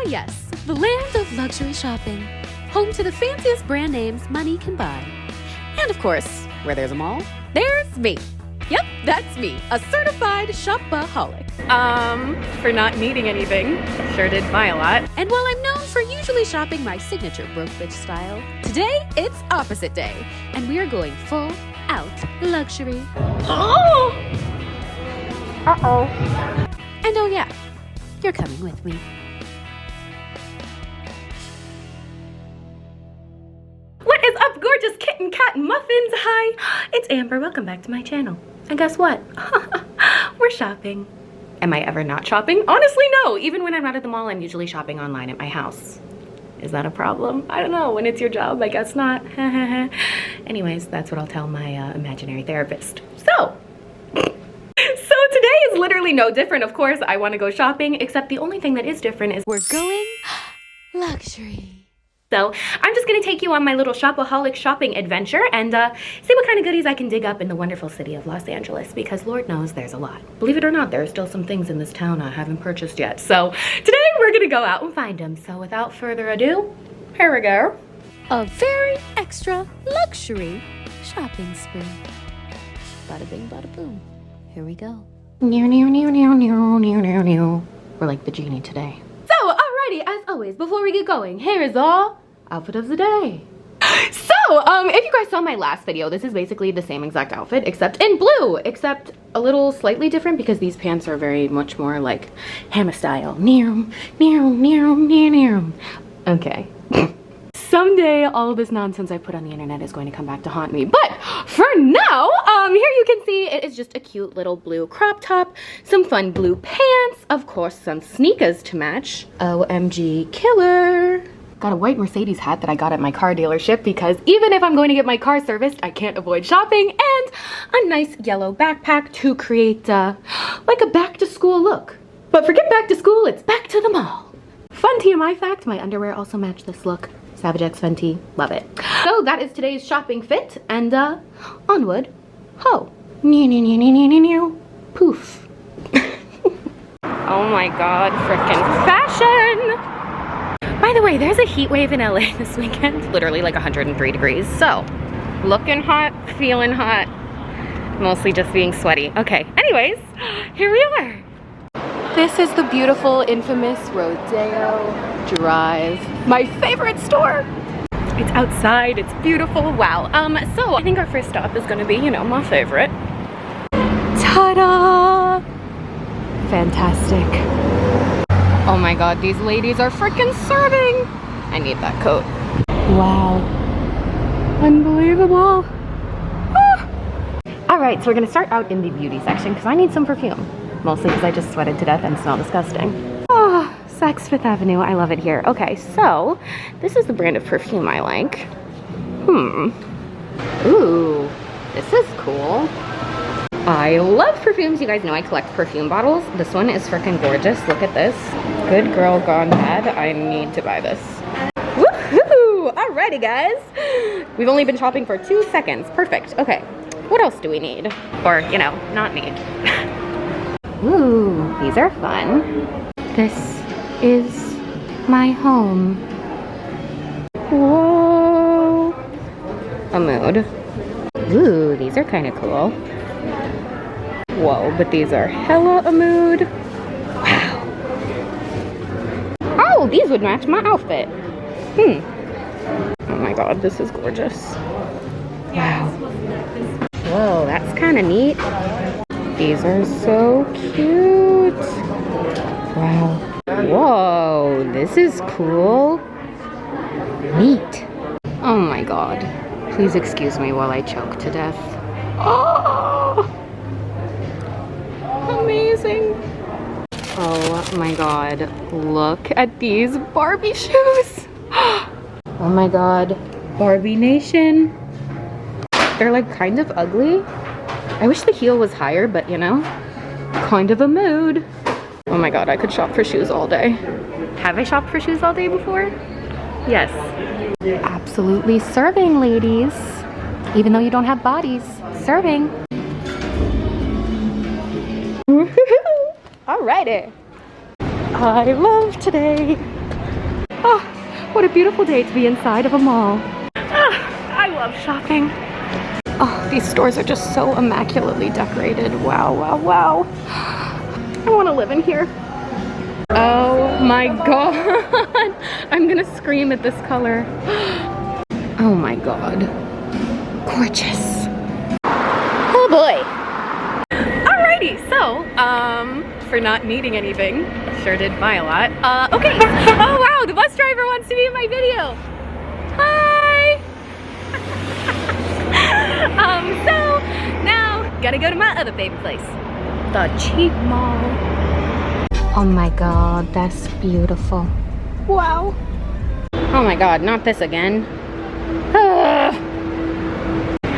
yes, the land of luxury shopping. Home to the fanciest brand names money can buy. And of course, where there's a mall, there's me. Yep, that's me, a certified shopaholic. For not needing anything. Sure did buy a lot. And while I'm known for usually shopping my signature broke bitch style, today it's opposite day, and we are going full out luxury. Oh! Uh-oh. And oh yeah, you're coming with me. What is up, gorgeous kitten cat muffins? Hi, it's Amber. Welcome back to my channel. And guess what? We're shopping. Am I ever not shopping? Honestly, no. Even when I'm not at the mall, I'm usually shopping online at my house. Is that a problem? I don't know. When it's your job, I guess not. Anyways, that's what I'll tell my imaginary therapist. So today is literally no different. Of course, I want to go shopping, except the only thing that is different is We're going luxury. So I'm just gonna take you on my little shopaholic shopping adventure and see what kind of goodies I can dig up in the wonderful city of Los Angeles, because Lord knows there's a lot. Believe it or not, there are still some things in this town I haven't purchased yet. So today we're gonna go out and find them. So without further ado, here we go. A very extra luxury shopping spree. Bada bing, bada boom. Here we go. We're like the genie today. So, alrighty, as always, before we get going, here is our outfit of the day. So, if you guys saw my last video, this is basically the same exact outfit, except in blue, except a little slightly different because these pants are very much more like hammer style. Okay. Someday, all of this nonsense I put on the internet is going to come back to haunt me. But for now, here you can see it is just a cute little blue crop top, some fun blue pants, of course, some sneakers to match. OMG killer. Got a white Mercedes hat that I got at my car dealership because even if I'm going to get my car serviced, I can't avoid shopping, and a nice yellow backpack to create like a back to school look. But forget back to school, it's back to the mall. Fun TMI fact, my underwear also match this look. Savage X Fenty, love it. So that is today's shopping fit, and onward, ho. Poof. Oh my god, frickin' fashion! By the way, there's a heat wave in LA this weekend, literally like 103 degrees. So, looking hot, feeling hot, mostly just being sweaty. Okay, anyways, here we are. This is the beautiful, infamous Rodeo Drive. My favorite store. It's outside, it's beautiful, wow. So I think our first stop is gonna be, you know, my favorite. Ta-da! Fantastic. Oh my god, these ladies are freaking serving. I need that coat. Wow. Unbelievable. Ah. All right, so we're gonna start out in the beauty section because I need some perfume. Mostly because I just sweated to death and smell disgusting. Oh, Saks Fifth Avenue, I love it here. Okay, so this is the brand of perfume I like. Ooh, this is cool. I love perfumes. You guys know I collect perfume bottles. This one is freaking gorgeous. Look at this. Good girl gone bad. I need to buy this. Woohoo! Alrighty, guys. We've only been shopping for 2 seconds. Perfect. Okay, what else do we need? Or, you know, not need. Ooh, these are fun. This is my home. Whoa. A mood. Ooh, these are kind of cool. Whoa, but these are hella a mood. Wow. Oh, these would match my outfit. Oh my god, this is gorgeous. Wow. Whoa, that's kind of neat. These are so cute. Wow. Whoa, this is cool. Neat. Oh my god. Please excuse me while I choke to death. Oh! Amazing. Oh my god. Look at these Barbie shoes. Oh my god. Barbie Nation. They're like kind of ugly. I wish the heel was higher, but you know, kind of a mood. Oh my god, I could shop for shoes all day. Have I shopped for shoes all day before? Yes. Absolutely serving, ladies. Even though you don't have bodies, serving. Alrighty. I love today. a beautiful day to be inside of a mall. I love shopping. Oh, these stores are just so immaculately decorated. Wow, wow, wow. I want to live in here. Oh my god. I'm gonna scream at this color. Oh my god. Gorgeous. Oh boy. Alrighty, so, for not needing anything, sure did buy a lot. Okay. Oh wow, the bus driver wants to be in my video. Hi. So now gotta go to my other favorite place, the cheap mall. Oh my god, that's beautiful. Wow. Oh my god, not this again.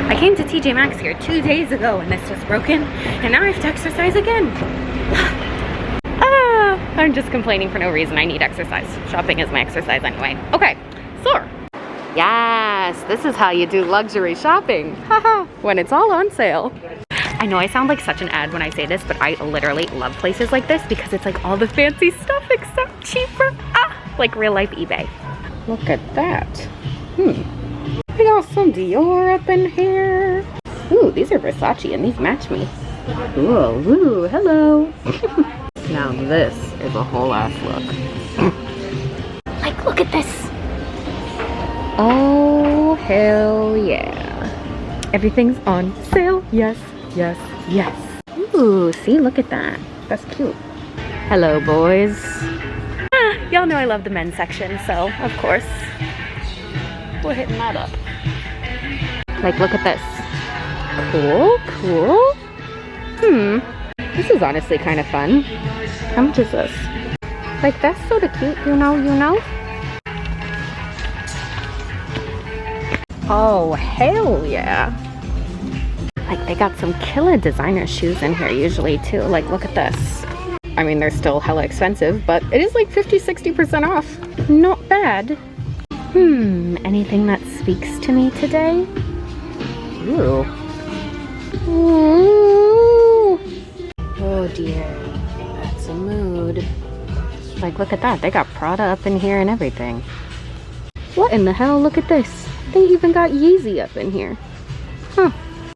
I came to TJ Maxx here 2 days ago and this was broken, and now I have to exercise again. I'm just complaining for no reason. I need exercise. Shopping is my exercise anyway. Okay, so yes, this is how you do luxury shopping. Haha, when it's all on sale. I know I sound like such an ad when I say this, but I literally love places like this because it's like all the fancy stuff except cheaper. Like real life eBay. Look at that. We got some Dior up in here. Ooh, these are Versace and these match me. Ooh, hello. Now this is a whole ass look. Like, look at this. Oh, hell yeah. Everything's on sale. Yes, yes, yes. Ooh, see, look at that. That's cute. Hello, boys. Y'all know I love the men's section, so of course we're hitting that up. Like, look at this. Cool, cool. This is honestly kind of fun. How much is this? Like, that's sort of cute, you know? Oh, hell yeah. Like, they got some killer designer shoes in here usually, too. Like, look at this. I mean, they're still hella expensive, but it is like 50-60% off. Not bad. Anything that speaks to me today? Ooh. Ooh. Oh dear, that's a mood. Like, look at that. They got Prada up in here and everything. What in the hell? Look at this. They even got Yeezy up in here. Huh.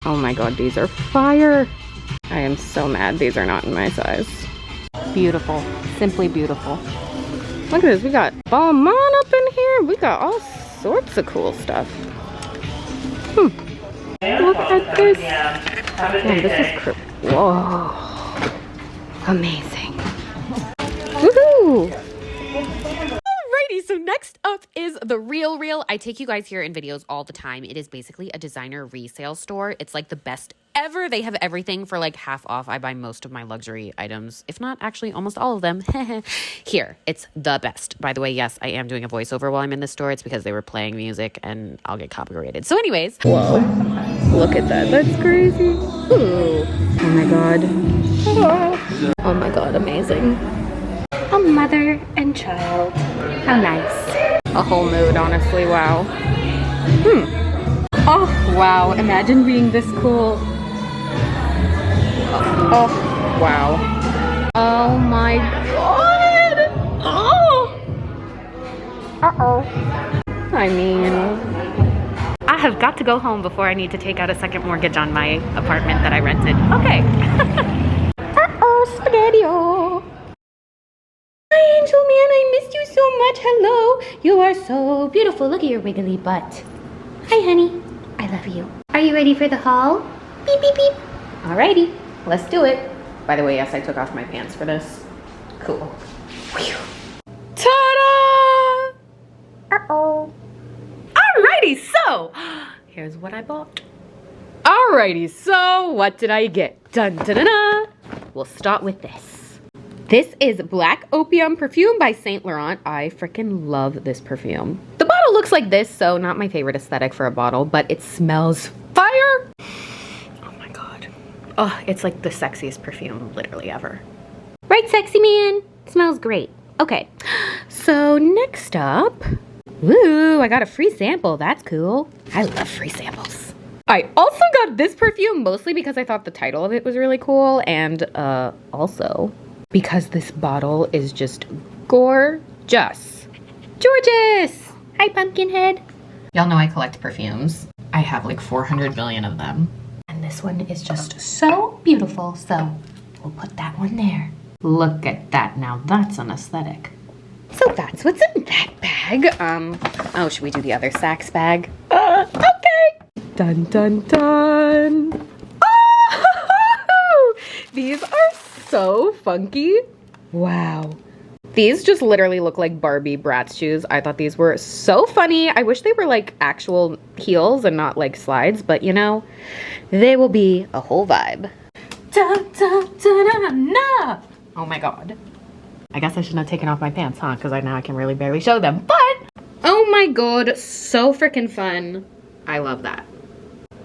Oh my god, these are fire. I am so mad these are not in my size. Beautiful. Simply beautiful. Look at this. We got Balmain up in here. We got all sorts of cool stuff. Look at this. Man, this is whoa. Amazing. Woohoo! Alrighty, so next up is The Real Real. I take you guys here in videos all the time. It is basically a designer resale store. It's like the best ever. They have everything for like half off. I buy most of my luxury items, if not actually almost all of them. Here, it's the best. By the way, yes, I am doing a voiceover while I'm in the store. It's because they were playing music and I'll get copyrighted. So anyways, whoa, look at that. That's crazy. Ooh. Oh my god. Oh my god, amazing. A mother and child. How nice. A whole mood, honestly. Wow. Oh, wow. Imagine being this cool. Oh, wow. Oh my god. Oh. Uh-oh. I mean, I have got to go home before I need to take out a second mortgage on my apartment that I rented. Okay. Uh-oh, spaghetti-o. Hi, Angel Man. I missed you so much. Hello. You are so beautiful. Look at your wiggly butt. Hi, honey. I love you. Are you ready for the haul? Beep, beep, beep. Alrighty. Let's do it. By the way, yes, I took off my pants for this. Cool. Whew. Ta-da! Uh-oh. Alrighty, so here's what I bought. Alrighty, so what did I get? Dun dun dun dun. We'll start with this. This is Black Opium perfume by Saint Laurent. I freaking love this perfume. The bottle looks like this, so not my favorite aesthetic for a bottle, but it smells fire. Oh my god. Oh, it's like the sexiest perfume literally ever. Right, sexy man? Smells great. Okay, so next up, ooh, I got a free sample. That's cool. I love free samples. I also got this perfume mostly because I thought the title of it was really cool, and also because this bottle is just gorgeous. Gorgeous! Hi, Pumpkinhead. Y'all know I collect perfumes. I have like 400 million of them. And this one is just so beautiful, so we'll put that one there. Look at that, now that's an aesthetic. So that's what's in that bag. Oh, should we do the other Saks bag? Okay. Dun, dun, dun. Oh, these are so funky. Wow. These just literally look like Barbie Bratz shoes. I thought these were so funny. I wish they were like actual heels and not like slides, but you know, they will be a whole vibe. Dun, dun, dun, dun, dun. Oh my God. I guess I shouldn't have taken off my pants, huh? Because now I can really barely show them. But, oh my God, so freaking fun. I love that.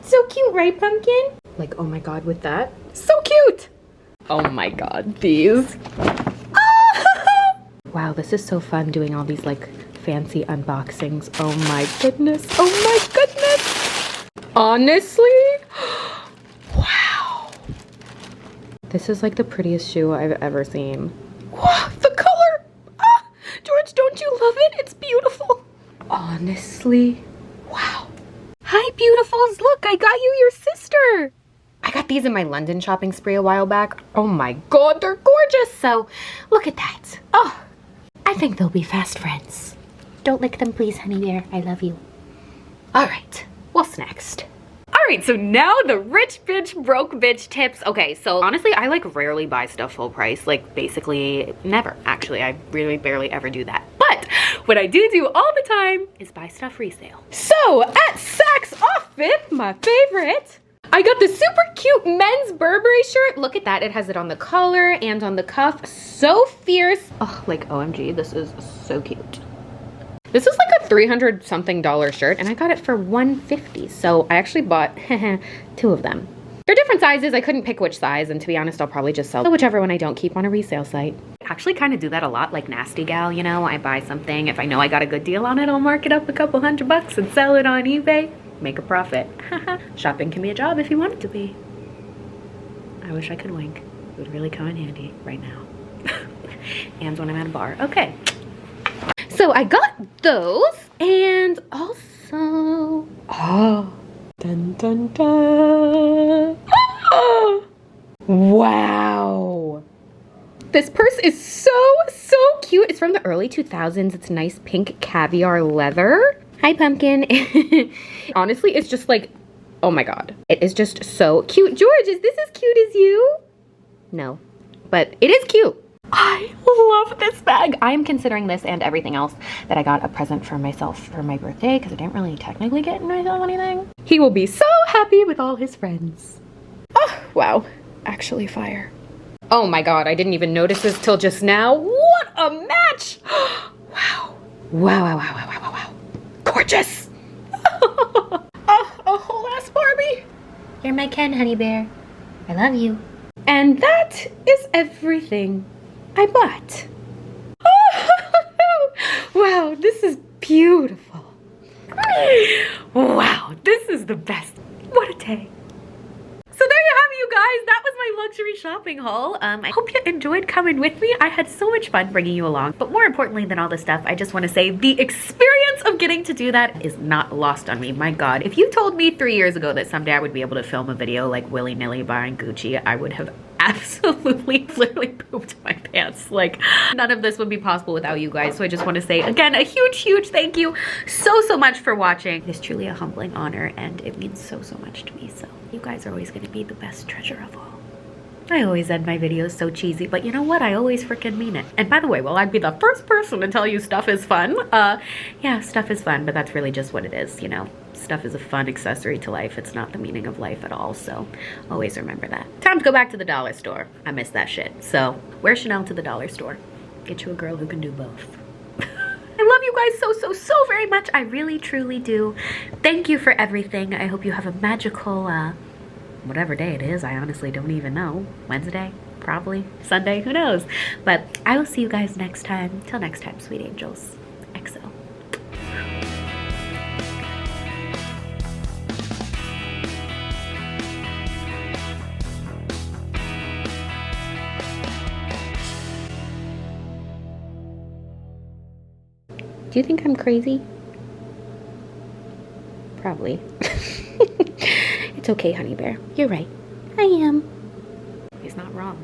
So cute, right, Pumpkin? Like, oh my God, with that. So cute. Oh my God, these. Wow, this is so fun doing all these like fancy unboxings. Oh my goodness. Oh my goodness. Honestly, wow. This is like the prettiest shoe I've ever seen. Wow, the color. Ah, George, don't you love it? It's beautiful. Honestly, wow. Hi, beautifuls. Look, I got you your sister. I got these in my London shopping spree a while back. Oh my God, they're gorgeous. So look at that. Oh, I think they'll be fast friends. Don't lick them, please, honey bear. I love you. All right, what's next? All right, so now the rich bitch, broke bitch tips. Okay, so honestly, I like rarely buy stuff full price. Like basically never, actually. I really barely ever do that. But what I do all the time is buy stuff resale. So at Saks Off 5th, my favorite, I got the super cute men's Burberry shirt. Look at that. It has it on the collar and on the cuff. So fierce. Oh, like OMG, this is so cute. This is like a $300 something shirt and I got it for $150. So I actually bought 2 of them. They're different sizes. I couldn't pick which size. And to be honest, I'll probably just sell whichever one I don't keep on a resale site. I actually kind of do that a lot, like Nasty Gal, you know, I buy something. If I know I got a good deal on it, I'll mark it up a couple $100 and sell it on eBay. Make a profit. Shopping can be a job if you want it to be. I wish I could wink. It would really come in handy right now. And when I'm at a bar. Okay. So I got those and also, oh, dun dun dun. Oh, wow. This purse is so cute. It's from the early 2000s. It's nice pink caviar leather. Hi, Pumpkin. Honestly, it's just like, oh my God. It is just so cute. George, is this as cute as you? No, but it is cute. I love this bag. I am considering this and everything else that I got a present for myself for my birthday because I didn't really technically get myself anything. He will be so happy with all his friends. Oh, wow. Actually fire. Oh my God, I didn't even notice this till just now. What a match. Wow. Wow, wow, wow, wow, wow, wow, wow. Gorgeous. A whole ass Barbie. You're my Ken, honey bear. I love you. And that is everything I bought. Wow, this is beautiful. Wow, this is the best. What a day. So there you have it, you guys. That was my luxury shopping haul. I hope you enjoyed coming with me. I had so much fun bringing you along. But more importantly than all this stuff, I just want to say the experience of getting to do that is not lost on me. My God, if you told me 3 years ago that someday I would be able to film a video like willy-nilly buying Gucci, I would have absolutely literally pooped my pants. Like, none of this would be possible without you guys. So I just want to say again, a huge thank you so much for watching. It is truly a humbling honor and it means so much to me. So you guys are always going to be the best treasure of all. I always end my videos so cheesy, but you know what? I always freaking mean it. And by the way, well, I'd be the first person to tell you stuff is fun. Yeah, stuff is fun, but that's really just what it is, you know? Stuff is a fun accessory to life. It's not the meaning of life at all, so always remember that. Time to go back to the dollar store. I miss that shit. So, wear Chanel to the dollar store. Get you a girl who can do both. I love you guys so very much. I really, truly do. Thank you for everything. I hope you have a magical, whatever day it is. I honestly don't even know. Wednesday? Probably. Sunday? Who knows? But I will see you guys next time. Till next time, sweet angels. XO. Do you think I'm crazy? Probably. It's okay, honey bear. You're right. I am. He's not wrong.